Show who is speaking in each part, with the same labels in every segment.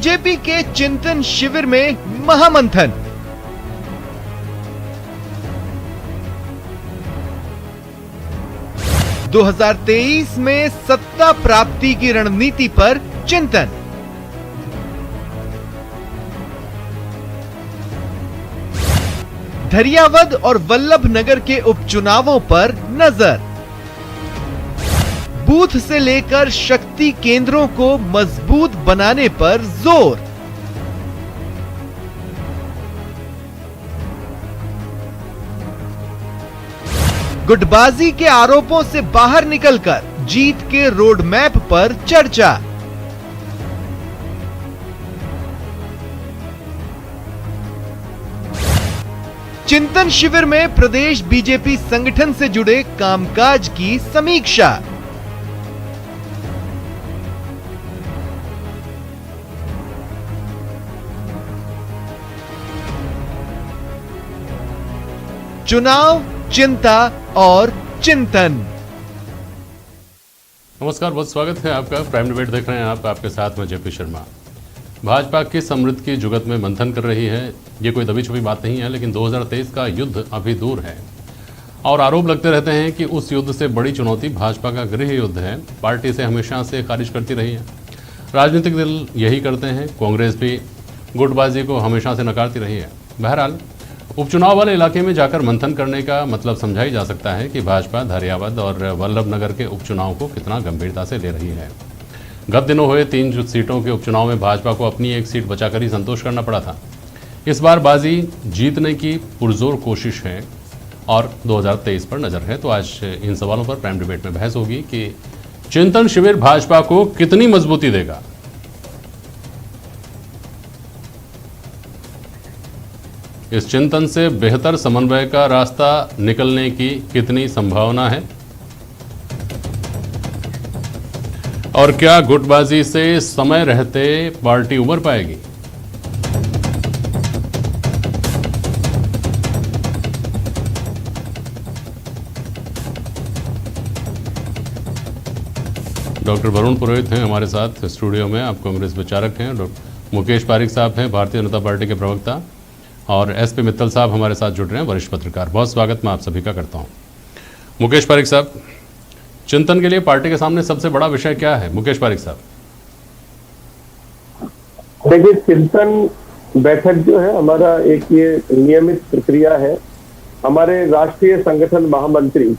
Speaker 1: BJP के चिंतन शिविर में महामंथन। – 2023 में सत्ता प्राप्ति की रणनीति पर चिंतन। धरियावद और वल्लभनगर के उपचुनावों पर नजर। बूथ से लेकर शक्ति केंद्रों को मजबूत बनाने पर जोर। गुटबाजी के आरोपों से बाहर निकलकर जीत के रोड मैप पर चर्चा। चिंतन शिविर में प्रदेश बीजेपी संगठन से जुड़े कामकाज की समीक्षा। चुनाव, चिंता और चिंतन।
Speaker 2: नमस्कार, बहुत स्वागत है आपका। प्राइम डिबेट देख रहे हैं आप, आपके साथ में जेपी शर्मा। भाजपा की समृद्ध की जुगत में मंथन कर रही है। ये कोई दबी छुपी बात नहीं है, लेकिन 2023 का युद्ध अभी दूर है और आरोप लगते रहते हैं कि उस युद्ध से बड़ी चुनौती भाजपा का गृह युद्ध है। पार्टी से हमेशा से खारिज करती रही है, राजनीतिक दल यही करते हैं। कांग्रेस भी गुटबाजी को हमेशा से नकारती रही है। बहरहाल उपचुनाव वाले इलाके में जाकर मंथन करने का मतलब समझा ही जा सकता है कि भाजपा धरियावद और वल्लभनगर के उपचुनाव को कितना गंभीरता से ले रही है। गत दिनों हुए 3 सीटों के उपचुनाव में भाजपा को अपनी एक सीट बचाकर ही संतोष करना पड़ा था। इस बार बाजी जीतने की पुरजोर कोशिश है और 2023 पर नजर है। तो आज इन सवालों पर प्राइम डिबेट में बहस होगी कि चिंतन शिविर भाजपा को कितनी मजबूती देगा। इस चिंतन से बेहतर समन्वय का रास्ता निकलने की कितनी संभावना है और क्या गुटबाजी से समय रहते पार्टी उबर पाएगी। डॉक्टर वरुण पुरोहित हैं हमारे साथ स्टूडियो में। आप कांग्रेस विचारक हैं। डॉक्टर मुकेश पारिक साहब हैं भारतीय जनता पार्टी के प्रवक्ता, और एसपी मित्तल साहब हमारे साथ जुड़ रहे हैं, वरिष्ठ पत्रकार। बहुत स्वागत मैं आप सभी का करता हूं। मुकेश पारिक साहब, चिंतन के लिए पार्टी के सामने सबसे बड़ा विषय क्या है? मुकेश पारिक साहब।
Speaker 3: देखिए, चिंतन बैठक जो है हमारा एक ये नियमित प्रक्रिया है। हमारे राष्ट्रीय संगठन महामंत्री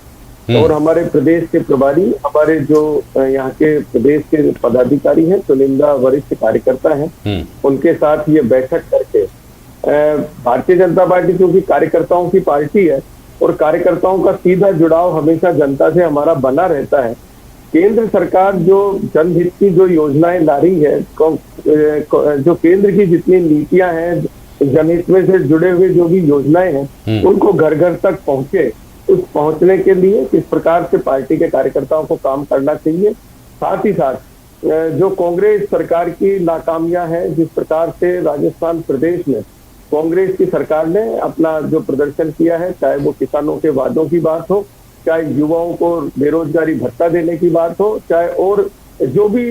Speaker 3: और हमारे प्रदेश के प्रभारी, हमारे जो यहाँ के प्रदेश के पदाधिकारी हैं, चुनिंदा वरिष्ठ कार्यकर्ता हैं, उनके साथ ये बैठक करके भारतीय जनता पार्टी क्योंकि कार्यकर्ताओं की पार्टी है और कार्यकर्ताओं का सीधा जुड़ाव हमेशा जनता से हमारा बना रहता है। केंद्र सरकार जो जनहित की जो योजनाएं ला रही है, जो केंद्र की जितनी नीतियां हैं, जनहित में से जुड़े हुए जो भी योजनाएं हैं, उनको घर घर तक पहुंचे। उस पहुंचने के लिए किस प्रकार से पार्टी के कार्यकर्ताओं को काम करना चाहिए। साथ ही साथ जो कांग्रेस सरकार की नाकामियां हैं, जिस प्रकार से राजस्थान प्रदेश में कांग्रेस की सरकार ने अपना जो प्रदर्शन किया है, चाहे वो किसानों के वादों की बात हो, चाहे युवाओं को बेरोजगारी भत्ता देने की बात हो, चाहे और जो भी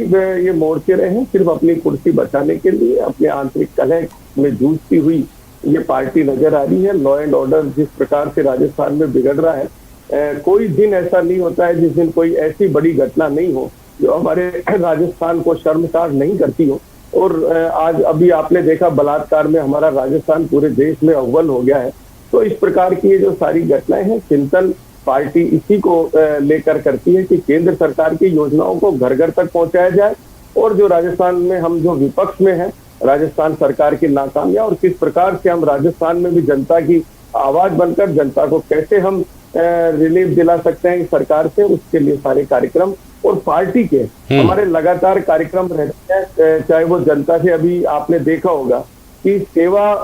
Speaker 3: ये मोर्चे रहे हैं, सिर्फ अपनी कुर्सी बचाने के लिए अपने आंतरिक कलह में जूझती हुई ये पार्टी नजर आ रही है। लॉ एंड ऑर्डर जिस प्रकार से राजस्थान में बिगड़ रहा है, कोई दिन ऐसा नहीं होता है जिस दिन कोई ऐसी बड़ी घटना नहीं हो जो हमारे राजस्थान को शर्मसार नहीं करती हो। और आज अभी आपने देखा बलात्कार में हमारा राजस्थान पूरे देश में अव्वल हो गया है। तो इस प्रकार की ये जो सारी घटनाएं हैं, चिंतन पार्टी इसी को लेकर करती है कि केंद्र सरकार की योजनाओं को घर घर तक पहुंचाया जाए और जो राजस्थान में हम जो विपक्ष में है, राजस्थान सरकार की नाकामियां और किस प्रकार से हम राजस्थान में भी जनता की आवाज बनकर जनता को कैसे हम रिलीफ दिला सकते हैं सरकार से, उसके लिए सारे कार्यक्रम और पार्टी के हमारे लगातार कार्यक्रम रहते हैं। चाहे वो जनता से, अभी आपने देखा होगा कि सेवा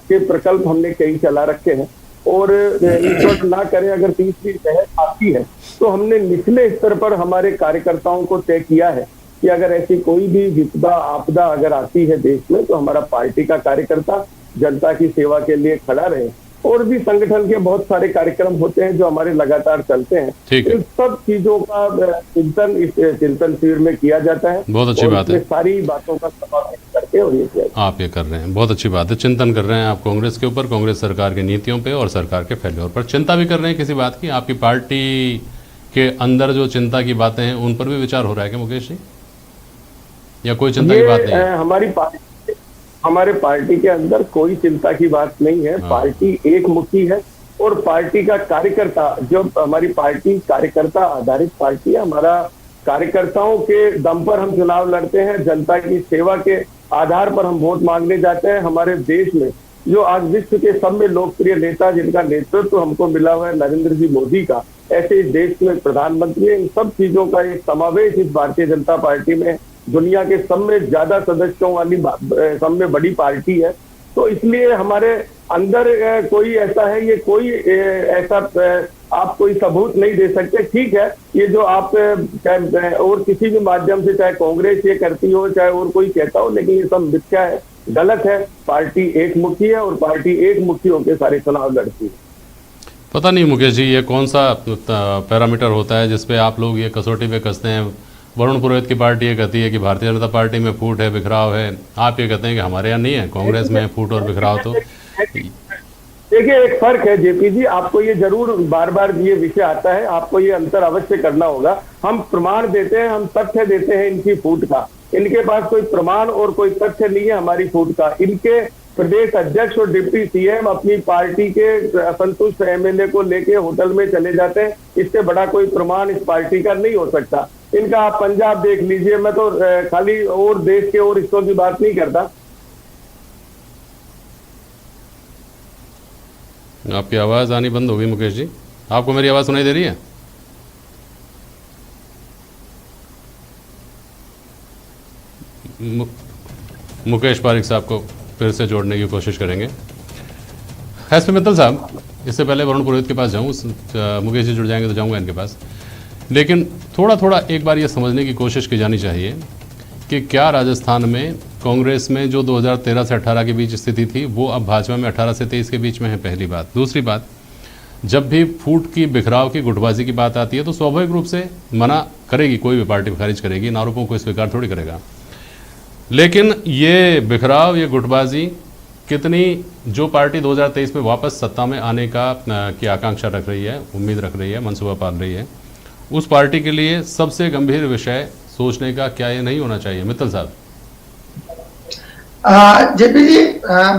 Speaker 3: के प्रकल्प हमने कई चला रखे हैं और ईश्वर ना करे अगर तीसरी लहर आती है तो हमने निचले स्तर पर हमारे कार्यकर्ताओं को तय किया है कि अगर ऐसी कोई भी विपदा आपदा अगर आती है देश में तो हमारा पार्टी का कार्यकर्ता जनता की सेवा के लिए खड़ा रहे। और भी संगठन के बहुत सारे कार्यक्रम होते हैं जो हमारे लगातार चलते हैं। इन सब चीजों का चिंतन इस चिंतन शिविर में किया जाता है।
Speaker 2: बहुत अच्छी बात है।
Speaker 3: सारी बातों का समावेश करके सके और ये किया।
Speaker 2: आप ये कर रहे हैं, बहुत अच्छी बात है। चिंतन कर रहे हैं आप कांग्रेस के ऊपर, कांग्रेस सरकार की नीतियों पे और सरकार के फेल्योर पर। चिंता भी कर रहे हैं किसी बात की? आपकी पार्टी के अंदर जो चिंता की बातें हैं उन पर भी विचार हो रहा है क्या मुकेश जी, या कोई चिंता की बात नहीं है?
Speaker 3: हमारे पार्टी के अंदर कोई चिंता की बात नहीं है। पार्टी एक मुखी है और पार्टी का कार्यकर्ता, जो हमारी पार्टी कार्यकर्ता आधारित पार्टी है, हमारा कार्यकर्ताओं के दम पर हम चुनाव लड़ते हैं, जनता की सेवा के आधार पर हम वोट मांगने जाते हैं। हमारे देश में जो आज विश्व के सब में लोकप्रिय नेता जिनका नेतृत्व हमको मिला हुआ है नरेंद्र जी मोदी का, ऐसे इस देश में प्रधानमंत्री है, इन सब चीजों का एक समावेश इस भारतीय जनता पार्टी में दुनिया के सब में ज्यादा सदस्यों वाली सब में बड़ी पार्टी है। तो इसलिए हमारे अंदर कोई ऐसा है, ये कोई ऐसा आप कोई सबूत नहीं दे सकते। ठीक है, ये जो आप चाहे और किसी भी माध्यम से, चाहे कांग्रेस ये करती हो चाहे और कोई कहता हो, लेकिन ये सब मिथ्या है, गलत है। पार्टी एक मुखी है और पार्टी एक मुखी होकर सारे चुनाव लड़ती है।
Speaker 2: पता नहीं मुकेश जी, ये कौन सा पैरामीटर होता है जिसपे आप लोग ये कसौटी पे कसते हैं? वरुण पुरोहित की पार्टी ये कहती है कि भारतीय जनता पार्टी में फूट है, बिखराव है। आप ये कहते हैं कि हमारे यहाँ नहीं है, कांग्रेस में है फूट और बिखराव। तो
Speaker 3: देखिए, एक फर्क है जेपी जी, आपको ये जरूर बार बार ये विषय आता है, आपको ये अंतर अवश्य करना होगा। हम प्रमाण देते हैं, हम तथ्य देते हैं इनकी फूट का। इनके पास कोई प्रमाण और कोई तथ्य नहीं है हमारी फूट का। इनके प्रदेश अध्यक्ष और डिप्टी सीएम अपनी पार्टी के असंतुष्ट एमएलए को लेके होटल में चले जाते हैं। इससे बड़ा कोई प्रमाण इस पार्टी का नहीं हो सकता। इनका आप पंजाब देख लीजिए, मैं तो खाली और देश के और हिस्सों की बात नहीं करता।
Speaker 2: आपकी आवाज़ आनी बंद हो गई मुकेश जी, आपको मेरी आवाज़ सुनाई दे रही है? मुकेश पारिक साहब को फिर से जोड़ने की कोशिश करेंगे। एसपी मित्तल साहब, इससे पहले वरुण पुरोहित के पास जाऊँ, मुकेश जी जुड़ जाएंगे तो जाऊँगा इनके पास, लेकिन थोड़ा थोड़ा एक बार ये समझने की कोशिश की जानी चाहिए कि क्या राजस्थान में कांग्रेस में जो 2013 से 18 के बीच स्थिति थी वो अब भाजपा में 18 से 23 के बीच में है? पहली बात। दूसरी बात, जब भी फूट की, बिखराव की, गुटबाजी की बात आती है तो स्वाभाविक रूप से मना करेगी, कोई भी पार्टी खारिज करेगी, इन आरोपों को स्वीकार थोड़ी करेगा। लेकिन ये बिखराव, ये गुटबाजी कितनी, जो पार्टी 2023 में वापस सत्ता में आने की आकांक्षा रख रही है, उम्मीद रख रही है, मनसूबा पाल रही है, उस पार्टी के लिए सबसे गंभीर विषय सोचने का क्या ये नहीं होना चाहिए? मित्तल साहब।
Speaker 4: जेपी जी,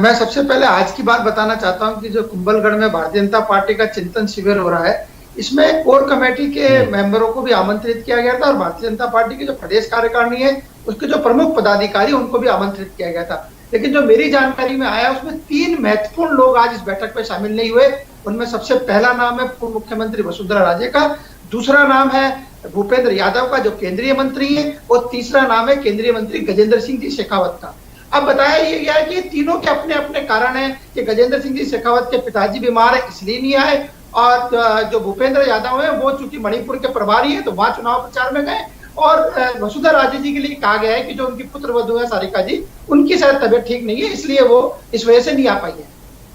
Speaker 4: मैं सबसे पहले आज की बात बताना चाहता हूं कि जो कुंभलगढ़ में भारतीय जनता पार्टी का चिंतन शिविर हो रहा है, इसमें कोर कमेटी के मेंबरों को भी आमंत्रित किया गया था और भारतीय जनता पार्टी की जो प्रदेश कार्यकारिणी है उसके जो प्रमुख पदाधिकारी उनको भी आमंत्रित किया गया था। लेकिन जो मेरी जानकारी में आया उसमें 3 महत्वपूर्ण लोग आज इस बैठक में शामिल नहीं हुए। उनमें सबसे पहला नाम है पूर्व मुख्यमंत्री वसुंधरा राजे का, दूसरा नाम है भूपेंद्र यादव का जो केंद्रीय मंत्री है, और तीसरा नाम है केंद्रीय मंत्री गजेंद्र सिंह जी शेखावत का। अब बताया ये गया है कि तीनों के अपने अपने कारण हैं कि गजेंद्र सिंह जी शेखावत के पिताजी बीमार है इसलिए नहीं आए, और जो भूपेंद्र यादव है वो चूंकि मणिपुर के प्रभारी है तो वहां चुनाव प्रचार में गए, और वसुंधरा राजे जी के लिए कहा गया है कि जो उनकी पुत्र वधू है सारिका जी, उनकी शायद तबियत ठीक नहीं है इसलिए वो इस वजह से नहीं आ पाई है।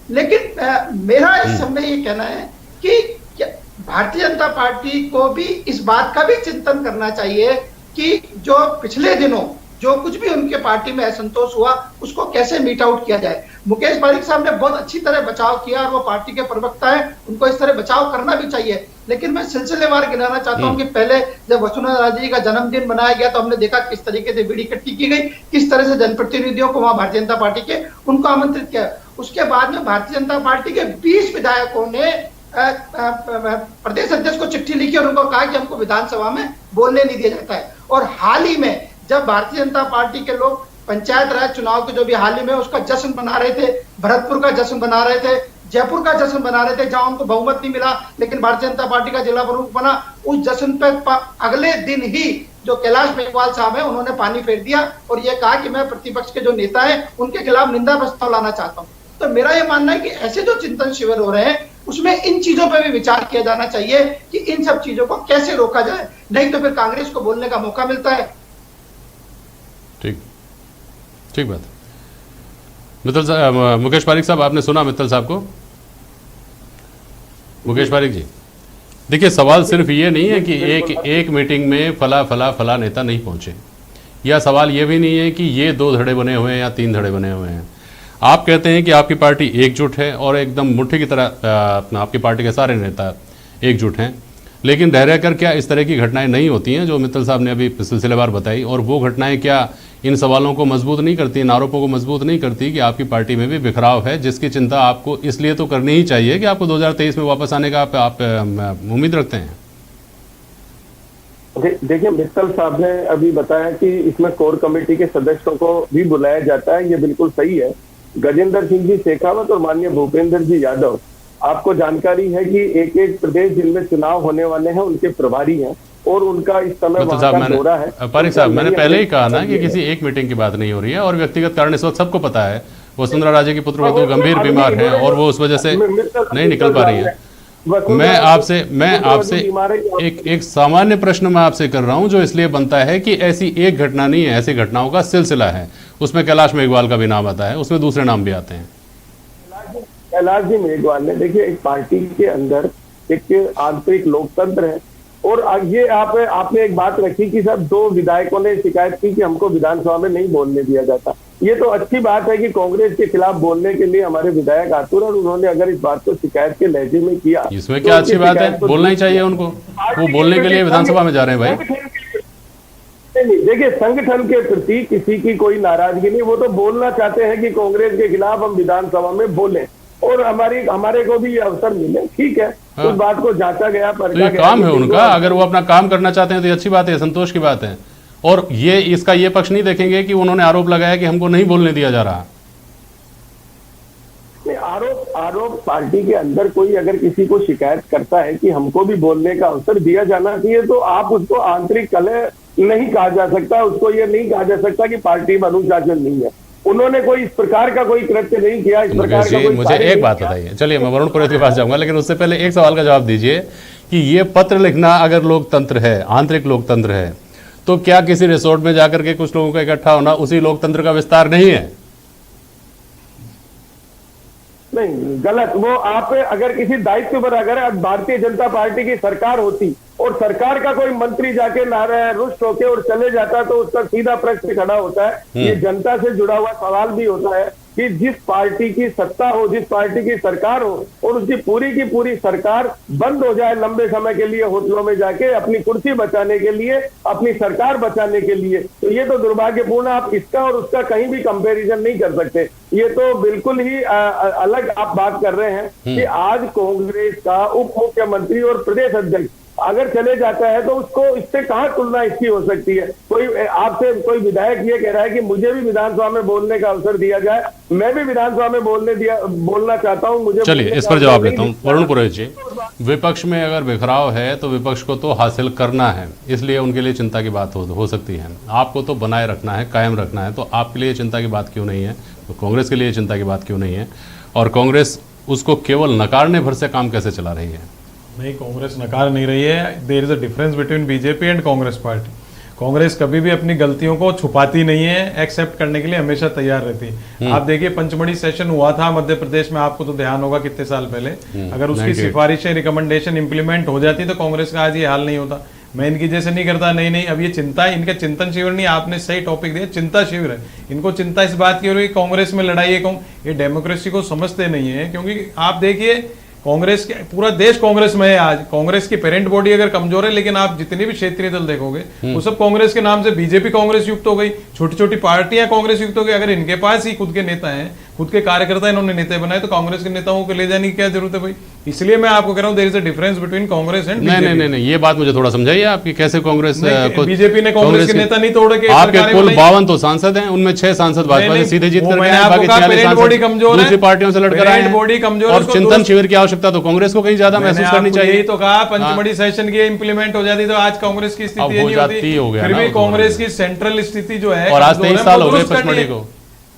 Speaker 4: लेकिन मेरा इस समय ये कहना है कि भारतीय जनता पार्टी को भी इस बात का भी चिंतन करना चाहिए कि जो पिछले दिनों जो कुछ भी उनके पार्टी में असंतोष हुआ उसको कैसे मीट आउट किया जाए। मुकेश पारिक साहब ने बहुत अच्छी तरह बचाव किया और वो पार्टी के प्रवक्ता है, उनको इस तरह बचाव करना भी चाहिए। लेकिन मैं सिलसिलेवार गिनाना चाहता हूं कि पहले जब वसुंधरा राजे जी का जन्मदिन मनाया गया तो हमने देखा किस तरीके से बीड़ी इकट्ठी की गई, किस तरह से जनप्रतिनिधियों को वहां भारतीय जनता पार्टी के उनको आमंत्रित किया। उसके बाद में भारतीय जनता पार्टी के 20 विधायकों ने प्रदेश अध्यक्ष को चिट्ठी लिखी और उनको कहा कि हमको विधानसभा में बोलने नहीं दिया जाता है। और हाल ही में जब भारतीय जनता पार्टी के लोग पंचायत राज चुनाव के जो भी हाल ही में उसका जश्न मना रहे थे, भरतपुर का जश्न मना रहे थे, जयपुर का जश्न मना रहे थे जहां उनको बहुमत नहीं मिला लेकिन भारतीय जनता पार्टी का जिला प्रमुख बना, उस जश्न पे अगले दिन ही जो कैलाश मेघवाल साहब है उन्होंने पानी फेर दिया और ये कहा कि मैं प्रतिपक्ष के जो नेता है उनके खिलाफ निंदा प्रस्ताव लाना चाहता हूँ। तो मेरा ये मानना है कि ऐसे जो चिंतन शिविर हो रहे हैं उसमें इन चीजों पर भी विचार किया जाना चाहिए कि इन सब चीजों को कैसे रोका जाए, नहीं तो फिर कांग्रेस को बोलने का मौका मिलता है।
Speaker 2: ठीक बात। मित्तल साहब, मुकेश पारिक साहब, आपने सुना मित्तल साहब को? मुकेश पारिक जी, देखिए सवाल सिर्फ ये नहीं है कि एक मीटिंग में फला नेता नहीं पहुंचे। या सवाल ये भी नहीं है कि ये 2 धड़े बने हुए हैं या 3 धड़े बने हुए हैं। आप कहते हैं कि आपकी पार्टी एकजुट है और एकदम मुट्ठी की तरह आपकी पार्टी के सारे नेता एकजुट हैं, लेकिन रह रहकर क्या इस तरह की घटनाएं नहीं होती हैं जो मित्तल साहब ने अभी सिलसिलेवार बताई, और वो घटनाएं क्या इन सवालों को मजबूत नहीं करती, इन आरोपों को मजबूत नहीं करती कि आपकी पार्टी में भी बिखराव है, जिसकी चिंता आपको इसलिए तो करनी ही चाहिए कि आपको 2023 में वापस आने का आप उम्मीद रखते हैं?
Speaker 3: देखिए, मित्तल साहब ने अभी बताया कि इसमें कोर कमेटी के सदस्यों को भी बुलाया जाता है, ये बिल्कुल सही है। गजेंद्र सिंह जी शेखावत और माननीय भूपेंद्र जी यादव, आपको जानकारी है कि एक एक प्रदेश जिनमें चुनाव होने वाले हैं उनके प्रभारी हैं और उनका इस समय वहां का दौरा है।
Speaker 2: पारिक साहब, मैंने पहले ही कहा ना कि किसी एक मीटिंग की बात नहीं हो रही है और व्यक्तिगत कारण इस वक्त सबको पता है। वसुंधरा राजे की पुत्रवधू गंभीर बीमार हैं और वो उस वजह से नहीं निकल पा रही है। मैं आपसे एक सामान्य प्रश्न मैं आपसे कर रहा हूं जो इसलिए बनता है कि ऐसी एक घटना नहीं है, ऐसी घटनाओं का सिलसिला है। उसमें कैलाश मेघवाल का भी नाम आता है, उसमें दूसरे नाम भी आते हैं।
Speaker 3: कैलाश जी मेघवाल ने, देखिए, एक पार्टी के अंदर एक आंतरिक लोकतंत्र है और ये आपने एक बात रखी कि सब 2 विधायकों ने शिकायत की कि हमको विधानसभा में नहीं बोलने दिया जाता। ये तो अच्छी बात है कि कांग्रेस के खिलाफ बोलने के लिए हमारे विधायक आतुर, और उन्होंने अगर इस बात को शिकायत के लहजे में किया,
Speaker 2: इसमें क्या अच्छी बात है? बोलना ही चाहिए उनको, वो बोलने के लिए विधानसभा में जा रहे हैं भाई।
Speaker 3: नहीं, देखिए, संगठन के प्रति किसी की कोई नाराजगी नहीं, वो तो बोलना चाहते हैं कि कांग्रेस के खिलाफ हम विधानसभा में बोलें और हमारे को भी अवसर मिले, ठीक है।
Speaker 2: हाँ।
Speaker 3: उस बात को जांचा गया,
Speaker 2: तो ये काम है उनका, अगर वो अपना काम करना चाहते हैं तो ये अच्छी बात है, संतोष की बात है। और ये इसका ये पक्ष नहीं देखेंगे कि उन्होंने आरोप लगाया कि हमको नहीं बोलने दिया जा रहा।
Speaker 3: आरोप पार्टी के अंदर कोई अगर किसी को शिकायत करता है कि हमको भी बोलने का अवसर दिया जाना चाहिए, तो आप उसको आंतरिक कलह नहीं कहा जा सकता, उसको ये नहीं कहा जा सकता कि पार्टी में अनुशासन नहीं है। उन्होंने कोई इस प्रकार का कोई कृत्य नहीं किया, इस प्रकार का कोई।
Speaker 2: मुझे एक बात बताइए, चलिए मैं वरुण पुरोहित के पास जाऊंगा, लेकिन उससे पहले एक सवाल का जवाब दीजिए कि ये पत्र लिखना अगर लोकतंत्र है, आंतरिक लोकतंत्र है, तो क्या किसी रिसोर्ट में जाकर के कुछ लोगों का इकट्ठा होना उसी लोकतंत्र का विस्तार नहीं है?
Speaker 3: नहीं, गलत। वो आप अगर किसी दायित्व पर, अगर भारतीय जनता पार्टी की सरकार होती और सरकार का कोई मंत्री जाके रुष्ट होके और चले जाता, तो उसका सीधा प्रश्न खड़ा होता है, ये जनता से जुड़ा हुआ सवाल भी होता है कि जिस पार्टी की सत्ता हो, जिस पार्टी की सरकार हो और उसकी पूरी सरकार बंद हो जाए लंबे समय के लिए होटलों में जाके अपनी कुर्सी बचाने के लिए, अपनी सरकार बचाने के लिए, तो ये तो दुर्भाग्यपूर्ण। आप इसका और उसका कहीं भी कंपैरिजन नहीं कर सकते। ये तो बिल्कुल ही अलग आप बात कर रहे हैं कि आज कांग्रेस का उप मुख्यमंत्री और प्रदेश अध्यक्ष अगर चले जाता है तो उसको इससे कहां तुलना इसकी हो सकती है? आपसे कोई विधायक ये कह रहा है कि मुझे भी विधानसभा में बोलने का अवसर दिया जाए, मैं भी विधानसभा में बोलना चाहता हूं, मुझे।
Speaker 2: चलिए इस पर जवाब लेता हूं। वरुण पुरोहित जी, विपक्ष में अगर बिखराव है तो विपक्ष को तो हासिल करना है, इसलिए उनके लिए चिंता की बात हो सकती है। आपको तो बनाए रखना है, कायम रखना है, तो आपके लिए चिंता की बात क्यों नहीं है? तो कांग्रेस के लिए चिंता की बात क्यों नहीं है? और कांग्रेस उसको केवल नकारने भर से काम कैसे चला रही है?
Speaker 5: नहीं, कांग्रेस नकार नहीं रही है। There is a difference between BJP and Congress party. Congress कभी भी अपनी गलतियों को छुपाती नहीं है, एक्सेप्ट करने के लिए हमेशा तैयार रहती है। आप देखिए, पंचमढ़ी सेशन हुआ था मध्य प्रदेश में, आपको तो ध्यान होगा कितने साल पहले, अगर उसकी सिफारिशें, रिकमेंडेशन इंप्लीमेंट हो जाती तो कांग्रेस का आज ये हाल नहीं होता। मैं इनकी जैसे नहीं करता, नहीं, अब ये चिंता है, इनका चिंतन शिविर नहीं, आपने सही टॉपिक दिया, चिंता शिविर है। इनको चिंता इस बात की हो रही है कांग्रेस में लड़ाई है, ये डेमोक्रेसी को समझते नहीं है। क्योंकि आप देखिए, कांग्रेस के पूरा देश कांग्रेस में है आज। कांग्रेस की पेरेंट बॉडी अगर कमजोर है, लेकिन आप जितनी भी क्षेत्रीय दल देखोगे वो सब कांग्रेस के नाम से, बीजेपी कांग्रेस युक्त हो गई, छोटी छोटी पार्टियां कांग्रेस युक्त हो गई। अगर इनके पास ही खुद के नेता हैं, खुद के कार्यकर्ता इन्होंने नेता बनाए, तो कांग्रेस के नेताओं को ले जाने की क्या जरूरत है भाई? इसलिए मैं आपको कह रहा हूं, there is a difference between Congress and BJP.
Speaker 2: नहीं, ये बात मुझे थोड़ा समझाइए आपकी, कैसे कांग्रेस
Speaker 5: बीजेपी ने कांग्रेस के नेता नहीं तोड़े?
Speaker 2: आपके कुल 52 तो सांसद हैं, उनमें 6 सांसद भाजपा से सीधे जीत कर गए हैं, बाकी 46 सांसद दूसरी पार्टियों से लड़कर आए हैं।
Speaker 5: बॉडी कमजोर
Speaker 2: और चिंतन शिविर की आवश्यकता तो कांग्रेस को कहीं ज्यादा महसूस करनी चाहिए।
Speaker 5: यही तो कहा, पंचमढ़ी सेशन की इंप्लीमेंट हो जाती तो आज कांग्रेस की स्थिति
Speaker 2: हो जाती, हो गया।
Speaker 5: फिर भी कांग्रेस की सेंट्रल स्थिति जो है,
Speaker 2: और आज 23 साल हो गए पंचमढ़ी को।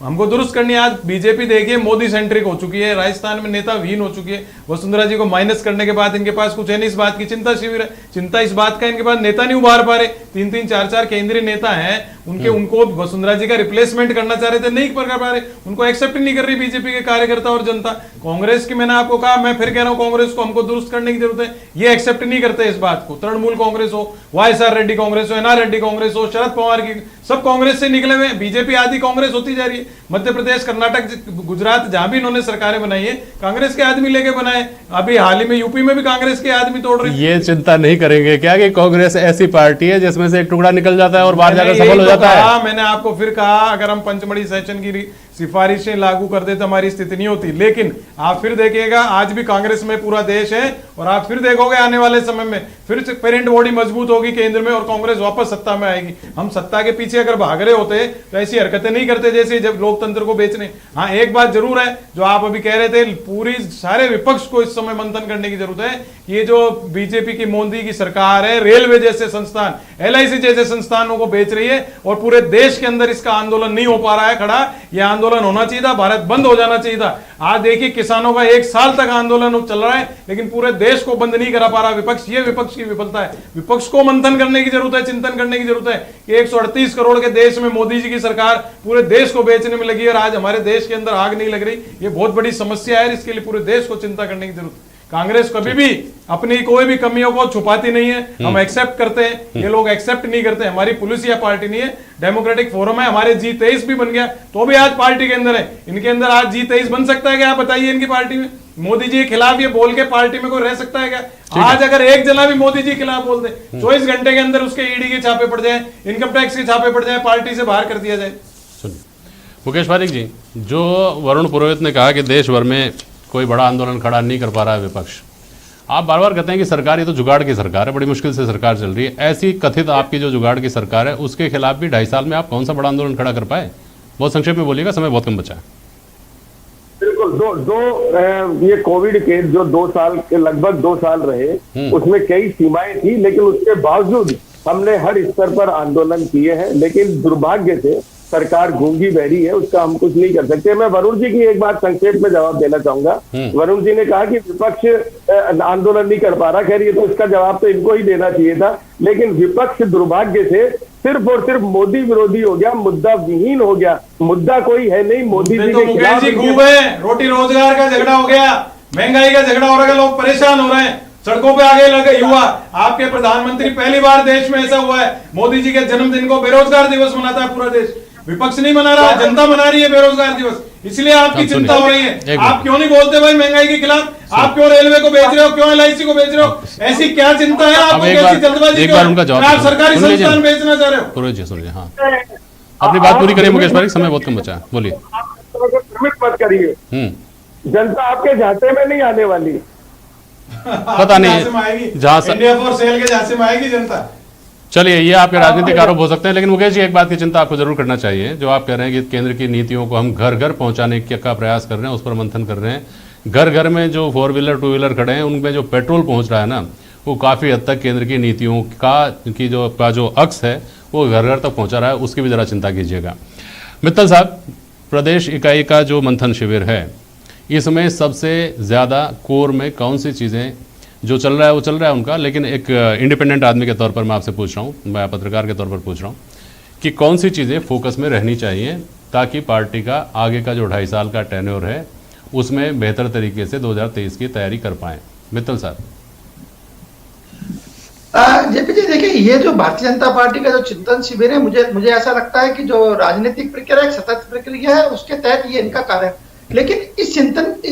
Speaker 5: हमको दुरुस्त करनी है। आज बीजेपी देखिए मोदी सेंट्रिक हो चुकी है, राजस्थान में नेता विहीन हो चुकी है। वसुंधरा जी को माइनस करने के बाद इनके पास कुछ है नहीं, इस बात की चिंता शिविर है, चिंता इस बात का इनके पास नेता नहीं उभार पा रहे। 3-3, 4-4 केंद्रीय नेता हैं, उनको वसुंधरा जी का रिप्लेसमेंट करना चाह रहे थे, नहीं कर पा रहे, उनको एक्सेप्ट नहीं कर रही बीजेपी के कार्यकर्ता और जनता। कांग्रेस की मैंने आपको कहा, मैं फिर कह रहा हूं, कांग्रेस को हमको दुरुस्त करने की जरूरत है, ये एक्सेप्ट नहीं करते इस बात को। तृणमूल कांग्रेस हो, वाईएसआर रेड्डी कांग्रेस हो, एनआर रेड्डी कांग्रेस हो, शरद पवार की, सब कांग्रेस से निकले हुए। बीजेपी आदि कांग्रेस होती जा रही है। मध्य प्रदेश, कर्नाटक, गुजरात, जहां भी इन्होंने सरकारें बनाई है, कांग्रेस के आदमी लेके बनाए। अभी हाल ही में यूपी में भी कांग्रेस के आदमी तोड़ रहे।
Speaker 2: ये चिंता नहीं करेंगे क्या कि कांग्रेस ऐसी पार्टी है जिसमें से एक टुकड़ा निकल जाता है और बाहर जाकर सफल हो जाता है?
Speaker 5: मैंने आपको फिर कहा, अगर हम पंचमढ़ी सेशन की सिफारिशें लागू कर दे तो हमारी स्थिति नहीं होती। लेकिन आप फिर देखिएगा, आज भी कांग्रेस में पूरा देश है, और आप फिर देखोगे आने वाले समय में फिर पेरेंट बॉडी मजबूत होगी केंद्र में और कांग्रेस वापस सत्ता में आएगी। हम सत्ता के पीछे अगर भाग रहे होते तो ऐसी हरकतें नहीं करते जैसे जब लोकतंत्र को बेचने। हाँ, एक बात जरूर है जो आप अभी कह रहे थे, पूरी सारे विपक्ष को इस समय मंथन करने की जरूरत है। ये जो बीजेपी की मोदी की सरकार है, रेलवे जैसे संस्थान, LIC जैसे संस्थानों को बेच रही है, और पूरे देश के अंदर इसका आंदोलन नहीं हो पा रहा है खड़ा। यह आंदोलन होना चाहिए था, भारत बंद हो जाना चाहिए था। आज देखिए किसानों का 1 साल तक आंदोलन चल रहा है, लेकिन पूरे देश को बंद नहीं करा पा रहा विपक्ष। ये विपक्ष की विफलता है। विपक्ष को मंथन करने की जरूरत है, चिंतन करने की जरूरत है कि 138 करोड़ के देश में मोदी जी की सरकार पूरे देश को बेचने में लगी है और आज हमारे देश के अंदर आग नहीं लग रही। ये बहुत बड़ी समस्या है, इसके लिए पूरे देश को चिंता करने की जरूरत है। कांग्रेस कभी भी अपनी कोई भी कमियों को छुपाती नहीं है, हम एक्सेप्ट करते हैं, ये लोग एक्सेप्ट नहीं करते। हमारी पुलिस या पार्टी नहीं है, डेमोक्रेटिक फोरम है। हमारे G23 भी बन गया तो भी आज पार्टी के अंदर है, इनके अंदर आज G23 बन सकता है क्या? आप बताइए, इनकी पार्टी में मोदी जी के खिलाफ ये बोल के पार्टी में कोई रह सकता है क्या? आज अगर एक जना भी मोदी जी के खिलाफ बोल दे, 24 घंटे के अंदर उसके ईडी के छापे पड़ जाए, इनकम टैक्स के छापे पड़ जाए, पार्टी से बाहर कर दिया जाए।
Speaker 2: सुनिए मुकेश पारीक जी, जो वरुण पुरोहित ने कहा कि देश भर में कोई बड़ा आंदोलन खड़ा नहीं कर पा रहा है विपक्ष, आप बार बार कहते हैं कि सरकार ये तो जुगाड़ की सरकार है, बड़ी मुश्किल से सरकार चल रही है। ऐसी कथित आपकी जो जुगाड़ की सरकार है, उसके खिलाफ भी 2.5 साल में आप कौन सा बड़ा आंदोलन खड़ा कर पाए? बहुत संक्षेप में बोलिएगा, समय बहुत कम बचा है।
Speaker 3: बिल्कुल, ये कोविड के जो 2 साल के लगभग 2 साल रहे, उसमें कई सीमाएं थी, लेकिन उसके बावजूद हमने हर स्तर पर आंदोलन किए हैं। लेकिन दुर्भाग्य से सरकार गूंगी बहरी है, उसका हम कुछ नहीं कर सकते। मैं वरुण जी की एक बात संक्षेप में जवाब देना चाहूंगा। वरुण जी ने कहा कि विपक्ष आंदोलन नहीं कर पा रहा, खैर ये तो इसका जवाब तो इनको ही देना चाहिए था। लेकिन विपक्ष दुर्भाग्य से सिर्फ और सिर्फ मोदी विरोधी हो गया, मुद्दा विहीन हो गया। मुद्दा कोई है नहीं, मोदी जी के खिलाफ
Speaker 5: खूब है। रोटी रोजगार का झगड़ा हो गया, महंगाई का झगड़ा हो रहा है, लोग परेशान हो रहे हैं, सड़कों पे आगे लगे युवा। आपके प्रधानमंत्री पहली बार देश में ऐसा हुआ है, मोदी जी के जन्मदिन को बेरोजगार दिवस मनाता है पूरा देश। विपक्ष नहीं मना रहा, जनता मना रही है बेरोजगार दिवस, इसलिए आपकी चिंता हो रही है। आप क्यों नहीं बोलते भाई महंगाई के खिलाफ? आप क्यों रेलवे को बेच रहे हो, क्यों LIC को बेच रहे हो? ऐसी क्या चिंता है आपको? कैसी जल्दबाजी क्यों? आप सरकारी संस्थान बेचना चाह रहे हो?
Speaker 2: पुरोहित जी सुनिए, हाँ अपनी बात पूरी करिए मुकेश पारीक, समय बहुत कम बचा है, बोलिए।
Speaker 3: मत करिए, जनता आपके झांसे में नहीं आने वाली।
Speaker 2: पता नहीं जहां
Speaker 5: इंडिया फॉर सेल के झांसे में आएगी जनता।
Speaker 2: चलिए, ये आपके राजनीतिक आरोप हो सकते हैं, लेकिन मुकेश जी एक बात की चिंता आपको जरूर करना चाहिए। जो आप कह रहे हैं कि केंद्र की नीतियों को हम घर घर पहुंचाने का प्रयास कर रहे हैं, उस पर मंथन कर रहे हैं। घर घर में जो 4 व्हीलर 2 व्हीलर खड़े हैं, उनमें जो पेट्रोल पहुंच रहा है ना, वो काफ़ी हद तक केंद्र की नीतियों का जो अक्स है वो घर घर तक पहुंचा रहा है, उसकी भी ज़रा चिंता कीजिएगा। मित्तल साहब, प्रदेश इकाई का जो मंथन शिविर है, इसमें सबसे ज़्यादा कोर में कौन सी चीज़ें जो चल रहा है वो चल रहा है उनका, लेकिन एक इंडिपेंडेंट आदमी के तौर पर मैं आपसे पूछ रहा हूँ, मैं पत्रकार के तौर पर पूछ रहा हूँ कि कौन सी चीज़ें फोकस में रहनी चाहिए ताकि पार्टी का आगे का जो 2.5 साल का टेन्योर है उसमें बेहतर तरीके से 2023 की तैयारी कर पाएँ? मित्तल साहब।
Speaker 4: जेपी जी, देखिए, ये जो भारतीय जनता पार्टी का जो चिंतन शिविर है, मुझे ऐसा लगता है कि जो राजनीतिक प्रक्रिया, सतत प्रक्रिया है, उसके तहत ये इनका कार्य है। लेकिन इस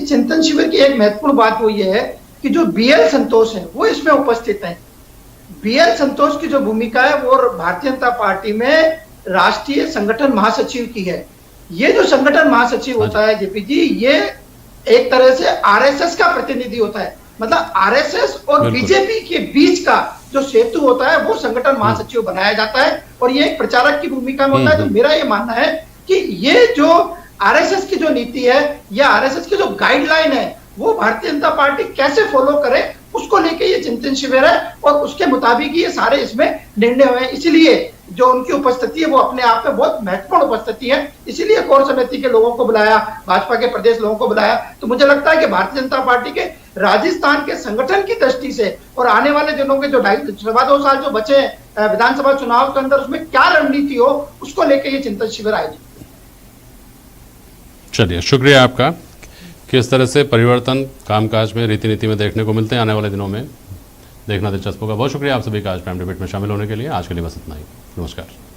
Speaker 4: चिंतन शिविर की एक महत्वपूर्ण बात वो ये है कि जो BL संतोष है वो इसमें उपस्थित है। BL संतोष की जो भूमिका है वो भारतीय जनता पार्टी में राष्ट्रीय संगठन महासचिव की है। ये जो संगठन महासचिव होता है जेपी जी, ये एक तरह से RSS का प्रतिनिधि होता है। मतलब RSS और बीजेपी के बीच का जो सेतु होता है वो संगठन महासचिव बनाया जाता है, और ये एक प्रचारक की भूमिका में होता है। तो मेरा ये मानना है कि ये जो RSS की जो नीति है या RSS की जो गाइडलाइन है वो भारतीय जनता पार्टी कैसे फॉलो करे, उसको लेके ये चिंतन शिविर है, और उसके मुताबिक ये सारे इसमें निर्णय हुए हैं। इसलिए जो उनकी उपस्थिति है वो अपने आप में बहुत महत्वपूर्ण उपस्थिति है, इसीलिए कोर समिति के लोगों को बुलाया, भाजपा के प्रदेश लोगों को बुलाया। तो मुझे लगता है कि भारतीय जनता पार्टी के राजस्थान के संगठन की दृष्टि से और आने वाले दिनों के जो 2.5 साल जो बचे विधानसभा चुनाव के अंदर, उसमें क्या रणनीति हो, उसको लेकर ये चिंतन शिविर आयोजित।
Speaker 2: चलिए, शुक्रिया आपका। किस तरह से परिवर्तन कामकाज में, रीति नीति में देखने को मिलते हैं आने वाले दिनों में, देखना दिलचस्प होगा। बहुत शुक्रिया आप सभी का आज प्राइम डिबेट में शामिल होने के लिए। आज के लिए बस इतना ही। नमस्कार।